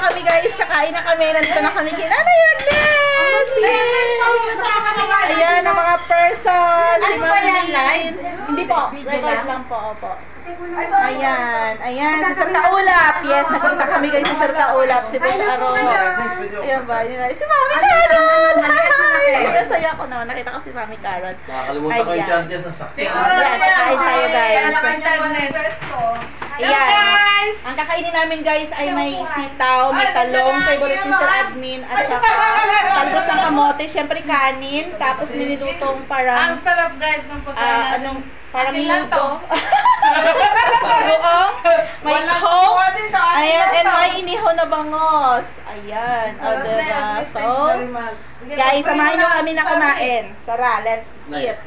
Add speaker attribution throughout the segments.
Speaker 1: kami guys. Kakain na kami. Nandito na kami kay Nanay Agnes. Ayan ang mga person.
Speaker 2: Ano ba yan, live?
Speaker 1: Hindi po. Record lang po. Opo. Ayan. Ayan. Si Sir Kaulap. Yes, nagpunta kami guys si Sir Kaulap. Si Boss Aro. Ayan ba? Si Mami Carol. Saya ko naman. Nakita ko si Mami Carol.
Speaker 3: Nakakalimutan ko yung charger sa sakyan.
Speaker 1: Ayan. Kakain tayo guys. Ayan.
Speaker 2: guys!
Speaker 1: Ang kakainin namin guys ay may sitaw, may talong, favorite ni Sir Admin, at saka talbos ng kamote, syempre kanin, tapos nililutong parang...
Speaker 2: Ang sarap guys ng pagkain
Speaker 1: parang minuto. Sugoong, may coke, ayan, and may inihaw na bangos. Ayan, o diba? So, guys, samahin nyo kami na kumain. Sara, let's eat.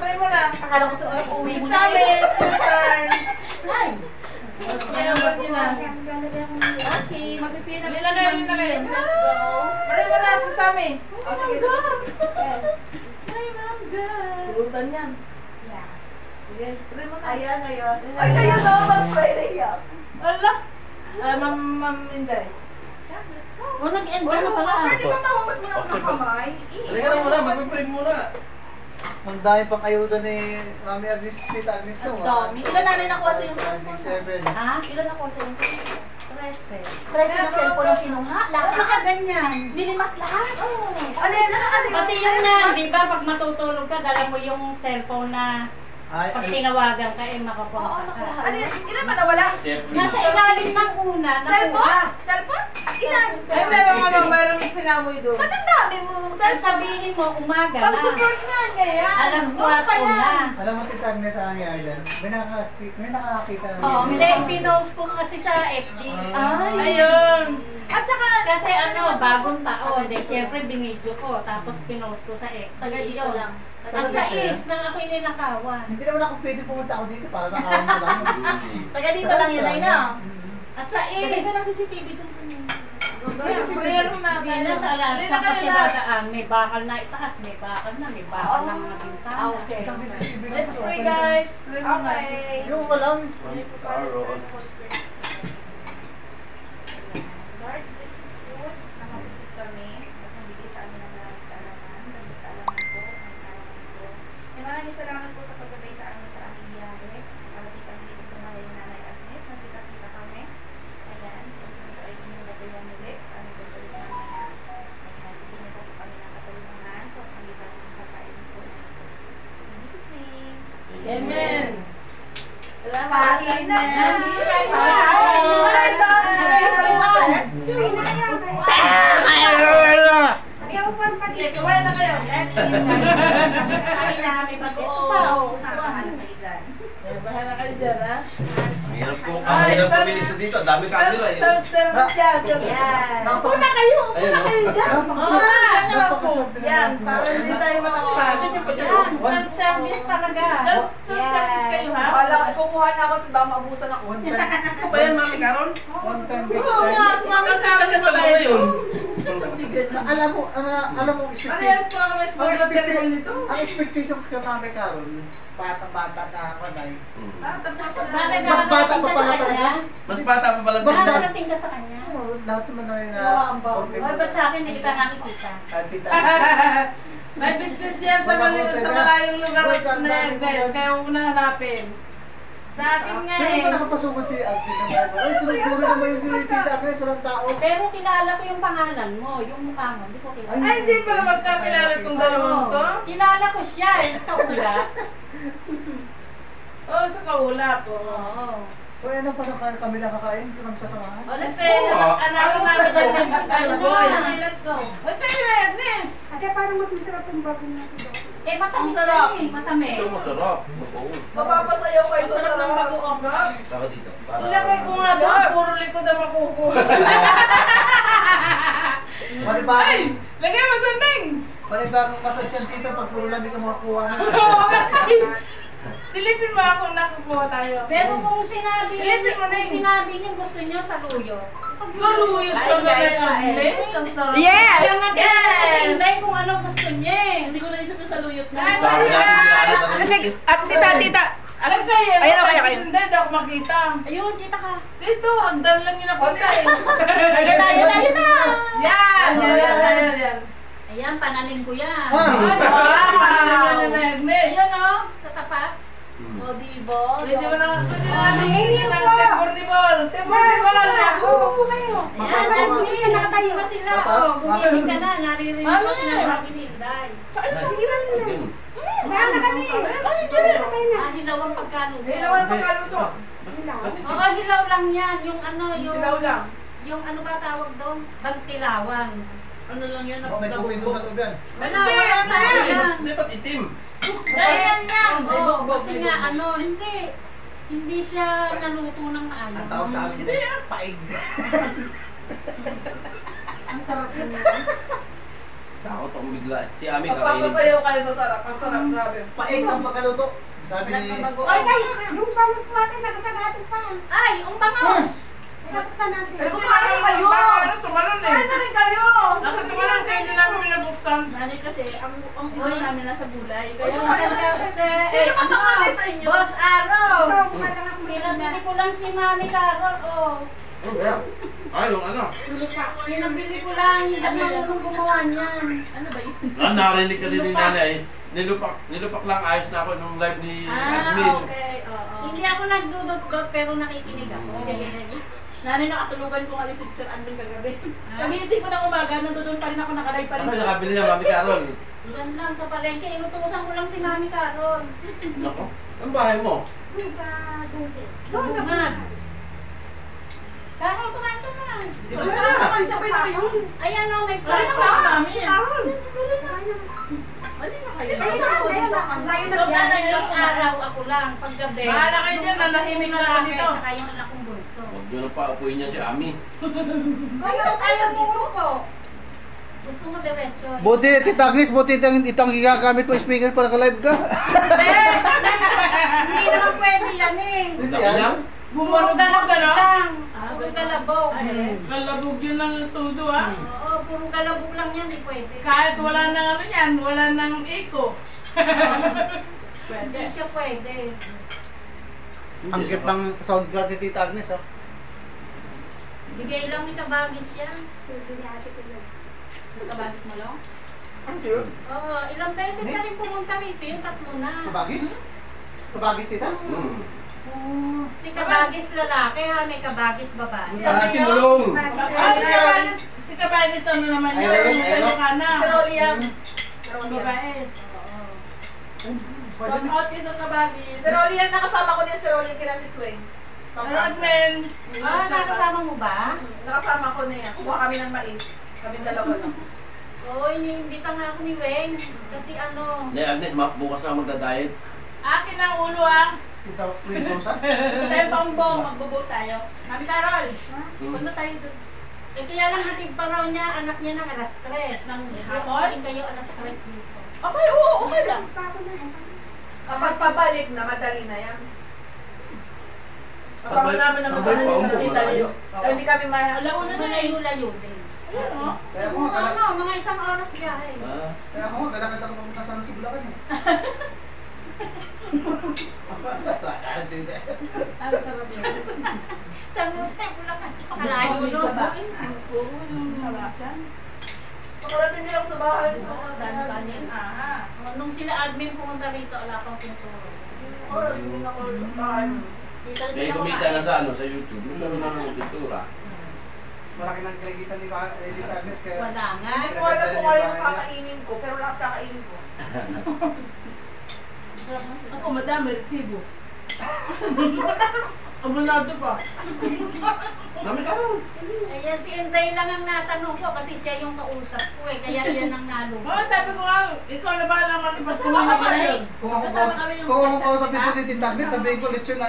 Speaker 2: Pray mo na.
Speaker 1: Akala ko sa uwi mo na.
Speaker 2: Sabi, it's your turn.
Speaker 1: Okay, mag-prepare na.
Speaker 2: Linagay. Let's go. Pray mo na si Sammy. Pulutan yan. Sige, pray mo na.
Speaker 1: Ayan. Ay, kayo na, mag-pray na yan.
Speaker 2: Ala. Ma'am Inday.
Speaker 1: O, nag-end ka na pala.
Speaker 4: Pwede ba mahumas mo ng kamay?
Speaker 3: Halika na muna, mag-pray muna.
Speaker 5: Ang dami pang ayuda ni Mami Agnes, Tita Agnes to.
Speaker 1: Ang dami. Ilan na nakuha sa yung cellphone?
Speaker 5: 7.
Speaker 1: Ha? Ilan nakuha sa yung cellphone? 13 na cellphone ang kinuha? Lahat na
Speaker 2: ganyan.
Speaker 1: Nilimas lahat?
Speaker 4: Ano yan?
Speaker 6: Pati yun na, di ba, pag matutulog ka, dala mo yung cellphone na pag tinawagan ka, makakuha ka.
Speaker 4: Ano yan? Ilan ba nawala?
Speaker 6: Nasa ilalim ng una,
Speaker 4: Cellphone? Cellphone? Ilan?
Speaker 2: Ay, mayroong pinamoy doon.
Speaker 4: Ba't ang dami mo?
Speaker 6: Sabihin mo, umaga na.
Speaker 2: Pag-support nga niya yan.
Speaker 6: Alas 4 na.
Speaker 5: Alam mo, Tita Agnes, ang nangyari dyan? May nakakakita na.
Speaker 6: Oo, hindi, pinost ko kasi sa FB.
Speaker 2: Ayun.
Speaker 6: At saka, kasi bagong taon, siyempre binidyo ko, tapos pinost ko sa FB.
Speaker 1: Taga dito lang.
Speaker 6: Ang sais nang ako'y ninakawan.
Speaker 5: Hindi naman ako pwede pumunta ako dito para nakawan ko lang.
Speaker 1: Taga dito lang yun ay na.
Speaker 6: Asais!
Speaker 1: Taga ng CCTV dyan sa mga.
Speaker 2: Prayer na.
Speaker 6: Bina sa alansa kasi dadaan, may bakal na itaas, may bakal na mga bintana.
Speaker 1: Okay.
Speaker 5: Isang CCTV lang.
Speaker 2: Let's pray guys. Pray mo na.
Speaker 4: Okay.
Speaker 5: Yung walang.
Speaker 4: Lord, this is good. Nakausap kami. At nabigay sa amin ng maraming kaalaman. Naging kaalaman ko. Ang kaalaman ko. Maraming salamat po sa pagbabay sa amin sa aming biyahe. Parating kami dito sa Malay Nanay Agnes. Nakita-kita kami. Ayan. Ito ay inilagayan ulit sa aming pagkalit mamaya. Ayan. Bigyan po kami ng katulungan sa pangitan ng pagkain po. In Jesus' name.
Speaker 2: Amen.
Speaker 4: Salamat.
Speaker 2: Kain na.
Speaker 4: Kumain na kayo. Kain na, may pag-oo. Nakakahanap kayo dyan.
Speaker 2: Bahala kayo dyan, ha?
Speaker 3: Ang hirap ko. Ang hirap ko bilis na dito. Ang dami camera eh.
Speaker 2: Self-service yan.
Speaker 4: Yan.
Speaker 2: Una kayo dyan.
Speaker 5: Napakaswerte na
Speaker 2: Yan,
Speaker 5: naman.
Speaker 2: para hindi tayo matakpan.
Speaker 6: Yan, self-service talaga.
Speaker 2: Just self-service kayo, ha?
Speaker 4: Wala, kukuha na ako, diba? Maubusan ako.
Speaker 3: Ito ba yan, Mami Carol?
Speaker 5: One time big
Speaker 2: Oo nga,
Speaker 5: time.
Speaker 2: sumamit na ako
Speaker 3: Ganda mo yun.
Speaker 5: Alam mo,
Speaker 2: Parehas po ako mas mag-verbal nito.
Speaker 5: ang expectation ko kay Mami Carol, batang-bata ka ako na
Speaker 2: Tapos,
Speaker 6: Bakit
Speaker 5: Mas bata pa pala
Speaker 6: sa kanya?
Speaker 3: Mas bata pa pala.
Speaker 5: Mas bata.
Speaker 6: Nakarating ka sa kanya?
Speaker 5: lahat naman na yun
Speaker 6: Ay, ba't sa akin hindi kita nakikita?
Speaker 5: Tita.
Speaker 2: may business yan sa malayong lugar na yan, guys. Kaya huwag na hanapin. Sa akin nga
Speaker 5: Kaya
Speaker 2: eh.
Speaker 5: mo nakapasukan si Alvin ng Bible. Ay, sunod-sunod naman yung si Tita Agnes, walang tao.
Speaker 6: Pero kilala ko yung pangalan mo, yung mukha mo, hindi ko kilala.
Speaker 2: Ay, hindi pala magkakilala itong dalawang to.
Speaker 6: Kilala ko siya, yung kaulap.
Speaker 2: Oo, sa kaulap.
Speaker 6: Oo.
Speaker 5: So, ano pa na kami nakakain? Kung nagsasamahan?
Speaker 2: Kasi, anak namin yan yung boy.
Speaker 4: Let's go.
Speaker 2: O, tayo na, Agnes.
Speaker 6: Kaya parang mas masarap yung bagong natin. Eh, matamis
Speaker 4: Masarap.
Speaker 6: siya eh, matamis.
Speaker 3: Ito masarap. Mabaon.
Speaker 4: Mapapasayaw kayo sa
Speaker 2: Sarap ng
Speaker 4: sarap.
Speaker 2: bagoong.
Speaker 3: Saka dito. Para-
Speaker 2: Ilagay ko nga doon, puro likod na makukuha.
Speaker 5: Manibagong,
Speaker 2: Lagay mo doon, Neng.
Speaker 5: manibagong massage yan tita pag puro lang di ka makakuha na.
Speaker 2: Oo nga. Silipin mo ako, nakukuha tayo.
Speaker 6: Pero kung sinabi
Speaker 2: Silipin mo na
Speaker 6: kung
Speaker 2: yun.
Speaker 6: sinabi niya gusto niya sa luyo.
Speaker 2: Saluyot sa mga Agnes. Ang sarap.
Speaker 1: Yes!
Speaker 6: Kaya nga tinatay kung ano gusto niya eh.
Speaker 1: Hindi ko naisip yung saluyot na.
Speaker 3: Dami natin kilala sa
Speaker 1: Kasi, tita,
Speaker 2: Alam kayo,
Speaker 1: Ayun, okay.
Speaker 2: hindi ako makita.
Speaker 1: Ayun, kita ka.
Speaker 2: Dito, hagdan lang yung napunta eh.
Speaker 1: Ayun na.
Speaker 2: Yan.
Speaker 6: Ayan, pananim ko yan.
Speaker 2: Ay, wala na Agnes.
Speaker 6: Ayan o, sa tapat. O, diba?
Speaker 2: Pwede mo na natin ng tempornibol.
Speaker 6: Ayan, Agnes, nakatayo na sila. O, gumising ka na, naririnig ko sinasabi ni Inday.
Speaker 4: Saan na kami?
Speaker 6: Hilaw ang pagkaluto.
Speaker 2: Hilawan pagkaluto.
Speaker 6: Oo, hilaw lang yan. Yung ano, yung...
Speaker 2: Silaw lang.
Speaker 6: Yung ano ba tawag doon? Bantilawan.
Speaker 2: Ano lang yan?
Speaker 5: May tubig doon na tubig yan.
Speaker 6: Wala yan.
Speaker 3: Hindi ba't itim?
Speaker 6: Ganyan yan. Oo, kasi nga ano, hindi siya naluto ng maayos.
Speaker 5: Ang tawag sa amin yun, paig.
Speaker 2: Ang sarap yun.
Speaker 3: Takot akong bigla. Si Ami kakainin.
Speaker 2: Magpapasayaw kayo sa sarap. Ang sarap, grabe.
Speaker 5: Paig ang pagkaluto. Sabi ni...
Speaker 4: Oy, kayo, yung bangus natin, nakasagatin pa.
Speaker 6: Ay, ang bangus!
Speaker 4: Nakapuksan natin.
Speaker 2: Eh, tumalon kayo! Ano, tumalon eh.
Speaker 4: Ay, na rin kayo!
Speaker 2: Nasa tumalon kayo, hindi namin pinabuksan.
Speaker 1: Nani kasi, ang isa namin nasa gulay.
Speaker 6: Kaya
Speaker 1: Kaya,
Speaker 4: Sino ba pangalan sa inyo?
Speaker 6: Boss Araw!
Speaker 4: Ikaw, kumalang ako
Speaker 6: Pinabili ko lang si Mami Carol, oh.
Speaker 3: Ano kaya? Ay, yung ano?
Speaker 6: Pinabili ko lang, ano nung gumawa niyan.
Speaker 1: ano ba yun?
Speaker 3: Narinig kasi ni nanay. Nilupak lang ayos na ako nung live ni Admin.
Speaker 6: Okay, oo. Hindi ako nagdudot-dot pero nakikinig ako.
Speaker 1: Nani, nakatulugan ko nga si Sir Andong kagabi. Pagising ko ng umaga, nandoon pa rin ako nakalive pa rin.
Speaker 3: Saan ka nakabili niya, Mami Carol?
Speaker 6: Diyan lang sa palengke, inutusan ko lang si Mami Carol.
Speaker 3: Nako, ang bahay mo?
Speaker 4: sa dulo.
Speaker 6: Doon sa man. Carol, kumain ka na.
Speaker 3: Di ba na?
Speaker 4: Sabay na kayo.
Speaker 6: Ayan o, may
Speaker 1: Wala
Speaker 6: plato.
Speaker 1: na namin.
Speaker 4: Carol.
Speaker 1: Wala na kayo.
Speaker 6: Ay, ilang araw ako lang, paggabi.
Speaker 2: Bahala kayo dyan, nanahimik na ako dito.
Speaker 6: Saka yung anak kong bunso.
Speaker 3: Huwag nyo nang paupuin niya si Ami.
Speaker 6: Ayaw dito po. Gusto mo diretso.
Speaker 5: Buti, Tita Agnes, buti itang ginagamit mo speaker para ka-live ka.
Speaker 6: Hindi naman pwede yan eh.
Speaker 3: Laki lang?
Speaker 2: Bumurog ka lang gano'n?
Speaker 6: Puro galabog.
Speaker 2: Kalabog yun ng tudo ah.
Speaker 6: Oo, puro galabog lang yan, di pwede.
Speaker 2: Kahit wala nang ano yan, wala nang echo.
Speaker 6: Hindi siya pwede.
Speaker 5: Ang cute ng sound card ni Tita Agnes, oh.
Speaker 6: Bigay lang ni Kabagis yan.
Speaker 4: Studio ni Ate Kulog.
Speaker 1: Kabagis mo lang?
Speaker 2: Ang cute.
Speaker 6: Oo, ilang beses na rin pumunta rito, yung tatlo na.
Speaker 5: Kabagis? Kabagis, Tita?
Speaker 6: Si Kabagis lalaki ha, may Kabagis babae.
Speaker 3: Si Mulong!
Speaker 2: Si Kabaylis ano naman
Speaker 5: Ay,
Speaker 2: yun,
Speaker 5: ay,
Speaker 2: sa
Speaker 5: ay,
Speaker 2: Lucana.
Speaker 1: Si Roliam.
Speaker 2: Babae.
Speaker 1: Shout out kayo sa Kabagis. Si Roliam, nakasama ko din si Roliam kila si Swing.
Speaker 2: Ano, Admin?
Speaker 6: Ah, nakasama mo ba?
Speaker 1: Nakasama ko niya. Kuha kami ng mais. Kami dalawa lang.
Speaker 6: Oo, iniimbita nga ako ni Weng. Kasi ano,
Speaker 3: Ne, Agnes, bukas na ako magda-diet.
Speaker 2: Akin ang ulo ah.
Speaker 5: Tita Queen Sosa?
Speaker 1: Tayo pang magbubo tayo. Mami Carol, punta tayo doon.
Speaker 6: eh kaya lang hatid pa raw niya, anak niya ng alas 3. Nang hapon kayo alas 3 dito.
Speaker 1: Okay, oo, okay lang.
Speaker 4: Pako na yan.
Speaker 1: Kapag pabalik na, madali na yan. Kasama
Speaker 3: Pabalik-
Speaker 1: namin naman sa
Speaker 3: pabalik pa,
Speaker 1: sa Italy.
Speaker 5: Oo.
Speaker 1: Hindi kami
Speaker 6: Alauna na layo-layo din.
Speaker 5: Kaya ako
Speaker 6: Siguro
Speaker 5: nga,
Speaker 6: ano, mga isang oras biyahe.
Speaker 3: Ah,
Speaker 5: kaya ako nga, galakad ako papunta sa si Bulacan, eh.
Speaker 1: Ang sarap niya.
Speaker 6: Sa Jose, Bulacan. Pakalayo
Speaker 1: Puro
Speaker 6: nun.
Speaker 1: Pakarating nila ako sa bahay. Kanin.
Speaker 6: Nung sila admin pumunta rito, wala pang pinturo.
Speaker 1: Hindi na ako kain. Dito
Speaker 3: may
Speaker 1: sila
Speaker 3: kumita na sa ano, sa YouTube. Nagkaroon na ng pintura.
Speaker 5: Malaki ng kinikitan ni Tita Agnes, kaya...
Speaker 6: Wala nga.
Speaker 1: Hindi ko alam kung ano yung kakainin ko, pero lahat kakainin ko.
Speaker 2: Ako, madami, resibo. Abulado pa.
Speaker 3: Mami Carol!
Speaker 6: Ayan, si Inday lang ang natanong ko kasi siya yung kausap ko eh. Kaya yan ang nalong.
Speaker 2: Oo, sabi ko nga, ikaw na ba naman
Speaker 1: Kasama
Speaker 2: ipasumili
Speaker 1: ka
Speaker 2: ka
Speaker 1: eh.
Speaker 2: na
Speaker 5: Kung ako
Speaker 1: Kasama kami nung
Speaker 5: kung ako
Speaker 1: chat,
Speaker 5: kausapin
Speaker 1: diba?
Speaker 5: ko ni Tita Agnes, sabihin ko, lechon na...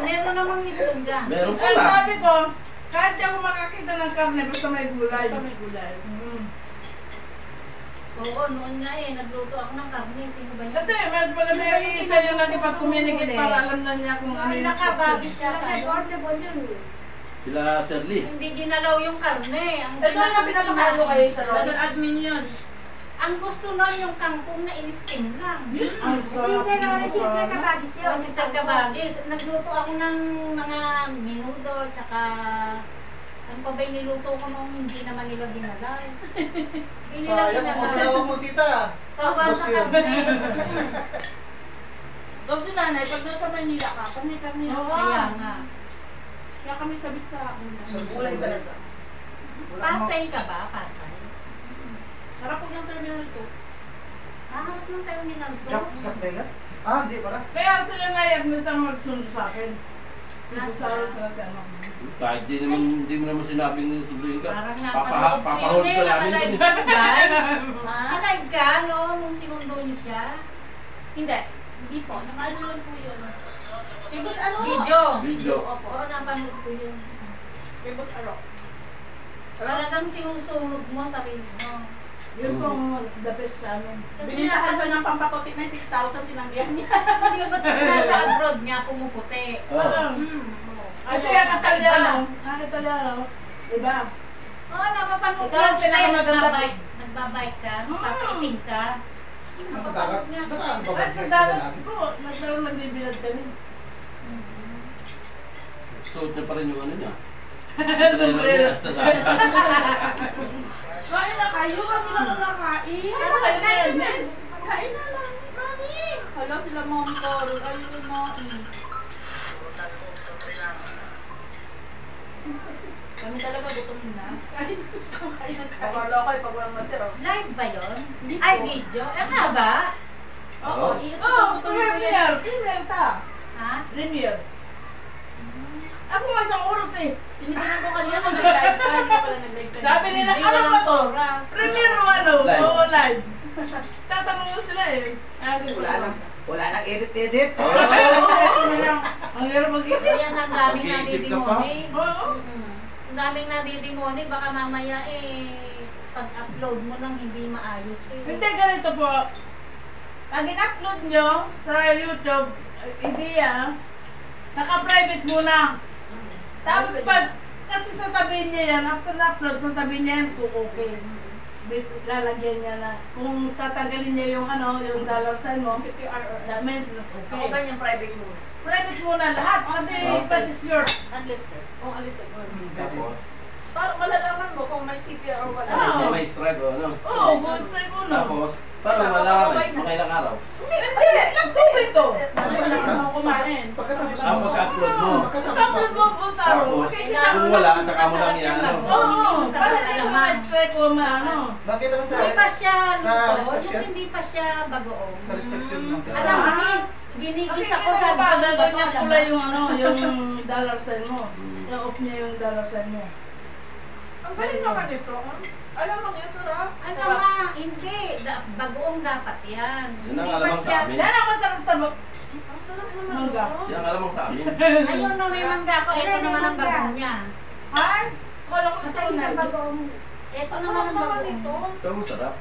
Speaker 6: Meron namang nitsun dyan.
Speaker 3: Meron
Speaker 2: Eh,
Speaker 3: pala.
Speaker 2: sabi ko, kahit di ako makakita ng karne, basta may gulay.
Speaker 1: May gulay.
Speaker 6: Oo, noon nga eh, nagluto ako ng karne. Sino ba yun?
Speaker 2: Kasi mas maganda yung isa yung nakipag-communicate para alam na niya kung ano yung
Speaker 6: Nakabagis siya
Speaker 4: Nasa
Speaker 6: tayo.
Speaker 4: portable yun.
Speaker 3: Sila Sir Lee.
Speaker 6: Hindi ginalaw yung karne. Ang
Speaker 1: Ito na pinapakain mo kayo sa Rolly.
Speaker 2: Admin yun.
Speaker 6: Ang gusto nun yung kangkong na in-steam lang.
Speaker 2: Ang sarap.
Speaker 6: Si Sir Cabagis. Nagluto ako ng mga minudo, tsaka ano pa ba yung niluto ko nung hindi naman nila dinala. Hindi nila
Speaker 5: Sayang kung
Speaker 6: dinala.
Speaker 5: tinawag mo tita.
Speaker 6: Sawa
Speaker 5: Boss
Speaker 6: sa
Speaker 5: yun.
Speaker 6: kami.
Speaker 1: Doon si nanay, pag nasa Manila ka, kami.
Speaker 6: Kaya nga.
Speaker 1: Kaya kami sabit sa akin.
Speaker 5: Gulay
Speaker 1: talaga.
Speaker 6: Pasay ka ba? Pasay?
Speaker 1: Sarap po ng terminal 2.
Speaker 6: Hahanap ng terminal to.
Speaker 5: Kap na yan? Ah, hindi pala.
Speaker 2: Kaya sila nga yung gusto magsundo sa akin. Gusto sila sa ano.
Speaker 3: Kahit di mo naman sinabing susunduin ka.
Speaker 6: Parang napanood ko
Speaker 3: Papahod
Speaker 6: yun
Speaker 3: ka
Speaker 6: eh.
Speaker 3: namin.
Speaker 6: Nakalive sa live. Nakalive ka, no? Nung sinundo niyo siya.
Speaker 1: Hindi. Hindi po. Nakaano lang po yun. Sibos ano?
Speaker 6: Video. Opo, napanood ko yun.
Speaker 1: Sibos aro.
Speaker 6: Talagang sinusunog mo sarili mo.
Speaker 2: Yun pong the best sa amin.
Speaker 6: Kasi
Speaker 1: Binitahan siya ng pampaputi na 6,000 tinanggihan niya.
Speaker 6: Hindi ba nasa abroad niya pumuputi?
Speaker 3: Oo.
Speaker 2: Kasi ang Italyano. Ang Italyano. Diba?
Speaker 6: Oo, napapanood
Speaker 2: Ikaw ang
Speaker 6: ko. Kaya
Speaker 2: pinakamaganda.
Speaker 6: nagbabike ka, papaiting ka.
Speaker 5: Sa dagat? Nakaano ba?
Speaker 2: At sa dagat po, nagbibilad kami.
Speaker 3: Suot niya pa rin yung ano niya.
Speaker 2: Sombrero.
Speaker 3: Sa dagat.
Speaker 1: Kain na kayo, kami lang nakain.
Speaker 2: Ano kayo na yan, Nes?
Speaker 1: Kain na lang, mami. Hala sila mom ko, ayun na. Kami talaga gutom na. Kain na kain. Akala ko pag walang matira.
Speaker 6: Live ba yun?
Speaker 1: Hindi
Speaker 6: Ay,
Speaker 1: po.
Speaker 6: video? Nga ba?
Speaker 1: Oo,
Speaker 2: Premier ta.
Speaker 6: Ha?
Speaker 2: Premier. Ako nga isang oras eh.
Speaker 1: Tinitinan ko kanina kung nag-live ka, hindi pala nag-live ka.
Speaker 2: Sabi nila,
Speaker 6: Hindi
Speaker 2: ano
Speaker 6: walang
Speaker 2: ba to?
Speaker 6: oras.
Speaker 2: Premier o ano?
Speaker 3: Live.
Speaker 2: Oo, live. Tatanong mo sila eh.
Speaker 5: Wala nang edit.
Speaker 2: Ang hirap mag-edit.
Speaker 6: Kaya ang daming
Speaker 3: Mag-iisip ka pa?
Speaker 6: nadidimoni.
Speaker 2: Oo.
Speaker 6: Ang daming nadidimoni, baka mamaya pag-upload mo nang hindi maayos eh.
Speaker 2: Hindi, ganito po. Pag in-upload nyo sa YouTube, idea, naka-private muna. Tapos kasi sasabihin niya yan, after na-upload, sasabihin niya yan kung okay. Lalagyan niya na, kung tatanggalin niya yung yung dollar sign mo, that means not okay.
Speaker 1: Ako ganyan private mo.
Speaker 2: Private muna lahat, pati but is yours.
Speaker 1: Unlisted. Kung unlisted.
Speaker 3: Tapos,
Speaker 1: Para malalaman mo kung may CPR o wala.
Speaker 2: Oo.
Speaker 3: may strike o ano.
Speaker 2: Oo, gusto mo no.
Speaker 3: Tapos, paano malalaman? Makailang araw.
Speaker 2: Hindi, nag-COVID to.
Speaker 1: Ano yung lang mo kumain?
Speaker 5: Pagkatapos
Speaker 3: Ah, pagka-upload mo.
Speaker 2: Nag-upload mo po taro.
Speaker 3: Tapos, kung wala, tsaka mo lang yan, ano.
Speaker 2: Oo, para hindi ko ma-strike o ma-ano.
Speaker 5: Bakit naman sa
Speaker 6: Hindi pa siya
Speaker 5: Sa
Speaker 6: luto,
Speaker 5: restriction?
Speaker 6: yung hindi pa siya bagoong.
Speaker 5: Sa restriction lang.
Speaker 6: Alam mo, ginigis ako sa
Speaker 2: gagawin niya kulay yung dollar sign mo. Yung off niya yung dollar sign mo.
Speaker 1: Ang galing naman ito. Alam mo yun, sarap.
Speaker 6: Ano ma, hindi. Bagoong dapat yan.
Speaker 3: Yun ang
Speaker 6: Hindi pa
Speaker 3: alamang sa
Speaker 6: siya.
Speaker 3: amin.
Speaker 2: Yan ang masarap sa
Speaker 1: Ang sarap naman
Speaker 2: Mangga.
Speaker 1: ito.
Speaker 3: Yan ang alam mo sa amin.
Speaker 6: Ayun na may mangga ko. Ito naman ang bagoong niya.
Speaker 2: Ha? Wala ko ito na.
Speaker 6: Ito
Speaker 1: Ang
Speaker 6: naman
Speaker 1: sarap
Speaker 6: ang
Speaker 1: naman
Speaker 6: bagoong.
Speaker 1: ito.
Speaker 3: Ito ang sarap.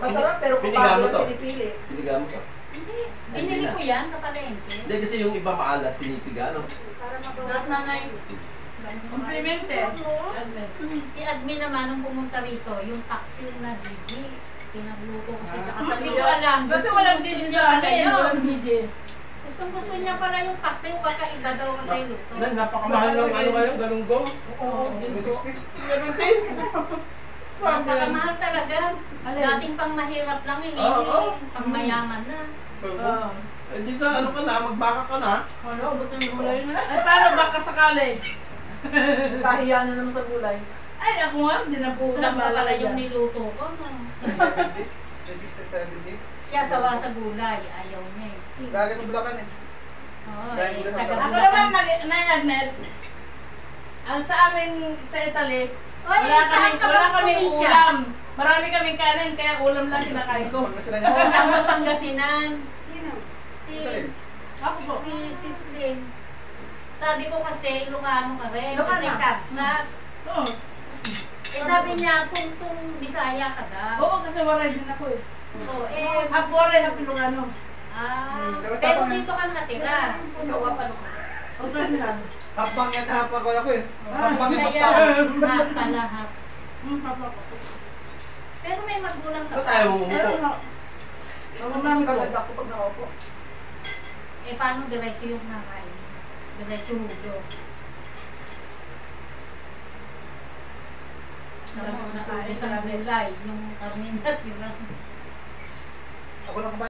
Speaker 1: Masarap pero kung
Speaker 3: Piniga mo
Speaker 1: bago
Speaker 3: to.
Speaker 1: yung pinipili.
Speaker 3: Piniga mo to.
Speaker 6: Hindi. Binili ko yan sa palengke.
Speaker 3: Hindi kasi yung iba maalat, pinipiga, no?
Speaker 6: Para
Speaker 1: Sarap
Speaker 6: magawa.
Speaker 1: nanay.
Speaker 2: Complemente. Agnes.
Speaker 6: Si Admin naman nung pumunta rito, yung taksil na Gigi, pinagluto ko siya. Tsaka sa
Speaker 2: Hindi
Speaker 6: hindi ko
Speaker 2: ko
Speaker 6: alam.
Speaker 2: Kasi
Speaker 6: Gusto
Speaker 2: walang
Speaker 6: gusto
Speaker 2: DJ
Speaker 6: niya
Speaker 2: sa
Speaker 6: pala
Speaker 2: amin.
Speaker 6: yun.
Speaker 2: Walang DJ.
Speaker 6: Gusto niya pala yung taksil, baka iba daw kasi yung luto.
Speaker 3: Napakamahal ng ano ngayon, ganun go.
Speaker 6: Oo.
Speaker 5: 160?
Speaker 6: Napakamahal talaga.
Speaker 2: Alin?
Speaker 6: Dating pang mahirap lang yun.
Speaker 3: Oo.
Speaker 6: Pang mayaman na.
Speaker 2: Oo.
Speaker 3: Hindi sa ano ka na, magbaka ka na.
Speaker 1: Ano, buto yung gulay na.
Speaker 2: Ay, paano baka sakali?
Speaker 1: Kahiya na naman sa gulay.
Speaker 2: Ay, ako nga, hindi na po
Speaker 6: Kulang pa pala yung
Speaker 2: yan.
Speaker 6: niluto ko. No?
Speaker 5: 70? 70?
Speaker 6: Siya sawa sa gulay. Ayaw niya eh.
Speaker 5: Lagi sa Bulacan eh.
Speaker 6: Oo,
Speaker 5: Dahil
Speaker 6: eh,
Speaker 5: gusto
Speaker 6: taga
Speaker 5: ng-
Speaker 2: Ako naman, Agnes, ang sa amin sa Italy,
Speaker 6: Oy, saan ka bang
Speaker 2: kaming
Speaker 6: probinsya?
Speaker 2: ulam. Marami kaming kanin, kaya ulam lang kinakain ko.
Speaker 5: Pag sila niya.
Speaker 6: Ulam ng Pangasinan. Si
Speaker 2: Ako po.
Speaker 6: si Slim. Sabi ko kasi Ilocano ka rin. Kasi
Speaker 1: Ilocano.
Speaker 6: Kapsat.
Speaker 2: Oo.
Speaker 6: Eh sabi niya, kung Bisaya ka daw.
Speaker 2: Oo, kasi waray din ako eh.
Speaker 6: So, eh,
Speaker 2: Half waray, half Ilocano.
Speaker 6: pero dito ka natira.
Speaker 2: Okay lang.
Speaker 5: Hapang yan, hapang ko ako eh. Hapang yan,
Speaker 6: Kaya,
Speaker 5: hapang.
Speaker 6: napalahap.
Speaker 2: Papa ko.
Speaker 6: Pero may magulang ka.
Speaker 3: Ba't ayaw mong umupo?
Speaker 2: Naman kagad ako pag nakaupo.
Speaker 6: Eh, paano diretso yung nakain? Diretso hudo. Alam mo, nakain sa gulay, yung karne na, diba?
Speaker 5: Ako lang